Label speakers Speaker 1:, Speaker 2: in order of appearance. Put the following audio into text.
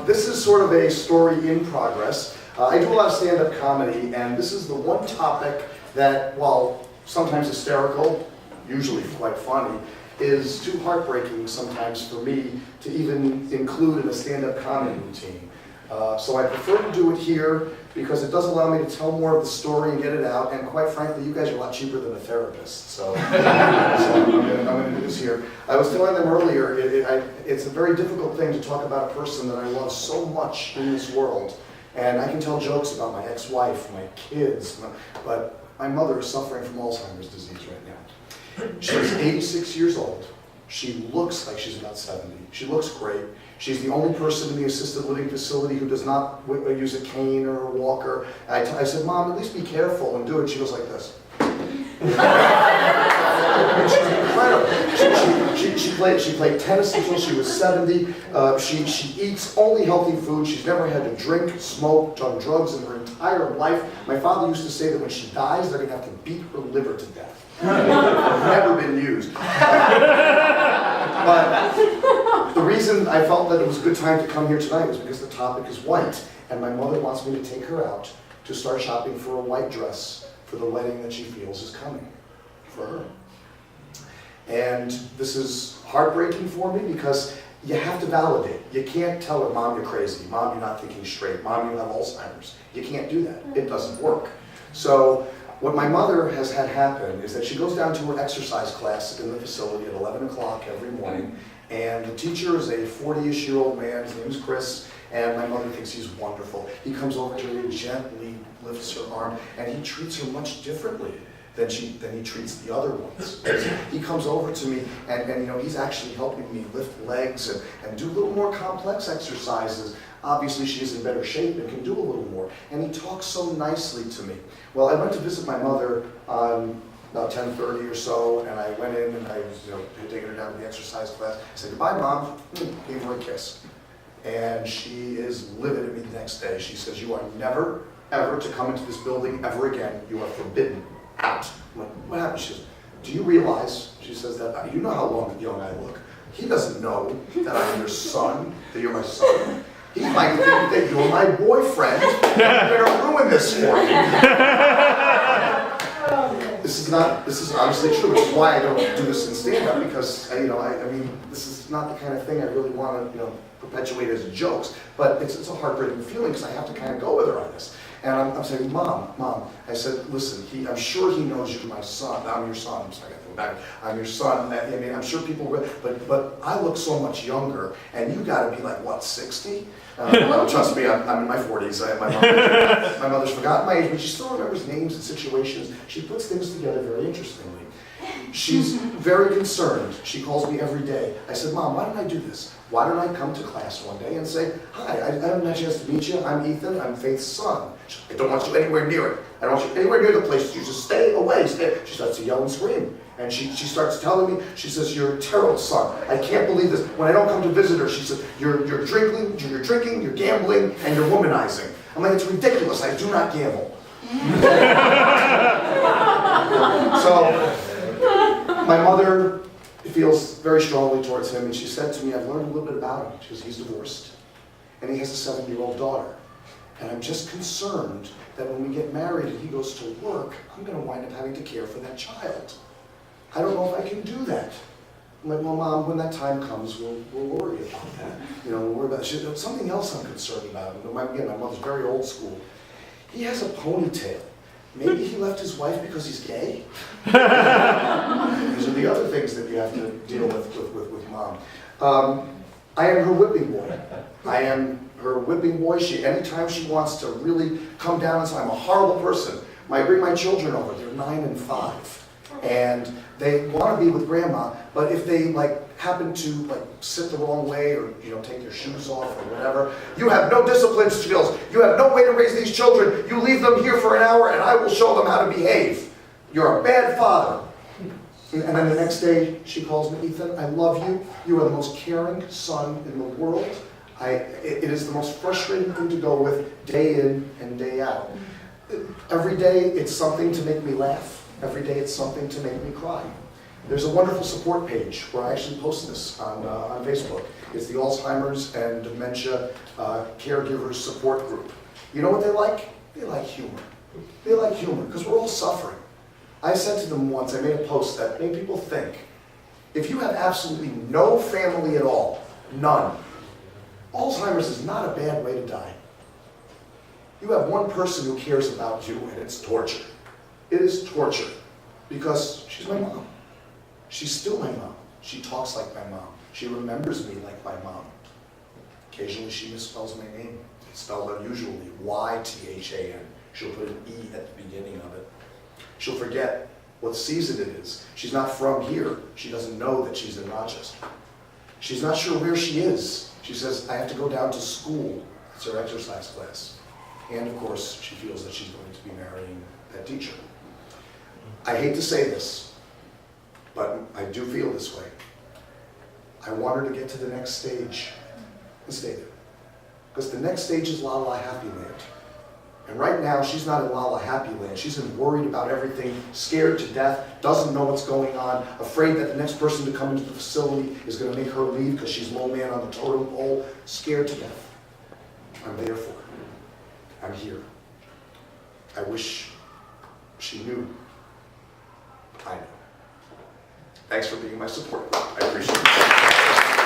Speaker 1: This is sort of a story in progress. I do a lot of stand-up comedy, and this is the one topic that, while sometimes hysterical, usually quite funny, is too heartbreaking sometimes for me to even include in a stand-up comedy routine. So I prefer to do it here because it does allow me to tell more of the story and get it out, and quite frankly, you guys are a lot cheaper than a therapist, so, I'm going to do this here. I was telling them earlier, it's a very difficult thing to talk about a person that I love so much in this world, and I can tell jokes about my ex-wife, my kids, but my mother is suffering from Alzheimer's disease right now. She's 86 years old. She looks like she's about 70. She looks great. She's the only person in the assisted living facility who does not use a cane or a walker. I said, Mom, at least be careful and do it. She goes like this. She's incredible. She played tennis until she was 70. She eats only healthy food. She's never had to drink, smoke, done drugs in her entire life. My father used to say that when she dies, they're going to have to beat her liver to death. Never been used. But the reason I felt that it was a good time to come here tonight was because the topic is white, and my mother wants me to take her out to start shopping for a white dress for the wedding that she feels is coming for her. And this is heartbreaking for me because you have to validate. You can't tell her, Mom, you're crazy. Mom, you're not thinking straight. Mom, you have Alzheimer's. You can't do that. It doesn't work. So what my mother has had happen is that she goes down to her exercise class in the facility at 11 o'clock every morning, and the teacher is a 40-ish-year-old man. His name is Chris, and my mother thinks he's wonderful. He comes over to her and gently lifts her arm, and he treats her much differently than he treats the other ones. He comes over to me, and you know, he's actually helping me lift legs and do a little more complex exercises. Obviously, she's in better shape and can do a little more. And he talks so nicely to me. Well, I went to visit my mother on about 10:30 or so, and I went in and I was, had taken her down to the exercise class. I said, goodbye, Mom. Gave her a kiss. And she is livid at me the next day. She says, you are never, ever to come into this building ever again. You are forbidden. Out. I'm like, what happened? She says, do you realize, she says, that you know how young I look. He doesn't know that I'm your son, that you're my son. He might think that you're my boyfriend. You're going to ruin this for me. This is honestly true, which is why I don't do this in stand-up, because, I mean, this is not the kind of thing I really want to, perpetuate as jokes, but it's a heartbreaking feeling because I have to kind of go with her on this. And I'm saying, Mom, I said, listen, I'm sure he knows you're my son. I'm your son. I'm sorry, I feel bad. I'm your son. I mean, I'm sure people will, but I look so much younger, and you got to be like, what, 60? Trust me, I'm in my 40s. My mother's forgotten my age, but she still remembers names and situations. She puts things together very interestingly. She's very concerned. She calls me every day. I said, Mom, why don't I do this? Why don't I come to class one day and say, hi, I haven't had a chance to meet you. I'm Ythan. I'm Faith's son. I don't want you anywhere near it. I don't want you anywhere near the place. You just stay away. Stay. She starts to yell and scream. And she starts telling me, she says, you're a terrible son. I can't believe this. When I don't come to visit her, she says, you're drinking, you're gambling, and you're womanizing. I'm like, it's ridiculous. I do not gamble. So, my mother feels very strongly towards him, and she said to me, I've learned a little bit about him. She goes, he's divorced, and he has a 7-year-old daughter. And I'm just concerned that when we get married and he goes to work, I'm going to wind up having to care for that child. I don't know if I can do that. I'm like, well, Mom, when that time comes, we'll worry about that. We'll worry about it. Something else I'm concerned about. Again, my mother's very old school. He has a ponytail. Maybe he left his wife because he's gay? These are the other things that you have to deal with Mom. I am her whipping boy. I am her whipping boy. Anytime she wants to really come down and say, I'm a horrible person, I bring my children over. They're 9 and 5. And they want to be with Grandma, but if they happen to sit the wrong way or take their shoes off or whatever, you have no discipline skills. You have no way to raise these children. You leave them here for an hour and I will show them how to behave. You're a bad father. And then the next day she calls me, Ythan, I love you. You are the most caring son in the world. It is the most frustrating thing to go with day in and day out. Every day it's something to make me laugh. Every day it's something to make me cry. There's a wonderful support page where I actually post this on Facebook. It's the Alzheimer's and Dementia Caregivers Support Group. You know what they like? They like humor. They like humor because we're all suffering. I said to them once, I made a post that made people think, if you have absolutely no family at all, none, Alzheimer's is not a bad way to die. You have one person who cares about you, and it's torture. It is torture because she's my mom. She's still my mom. She talks like my mom. She remembers me like my mom. Occasionally she misspells my name. It's spelled unusually, Y-T-H-A-N. She'll put an E at the beginning of it. She'll forget what season it is. She's not from here. She doesn't know that she's in Rochester. She's not sure where she is. She says, I have to go down to school. It's her exercise class. And of course, she feels that she's going to be marrying that teacher. I hate to say this, but I do feel this way. I want her to get to the next stage and stay there. Because the next stage is La La Happy Land. And right now, she's not in La La Happy Land. She's worried about everything, scared to death, doesn't know what's going on, afraid that the next person to come into the facility is going to make her leave because she's low man on the totem pole, scared to death. I'm there for her. I'm here. I wish she knew. I know. Thanks for being my support. I appreciate it.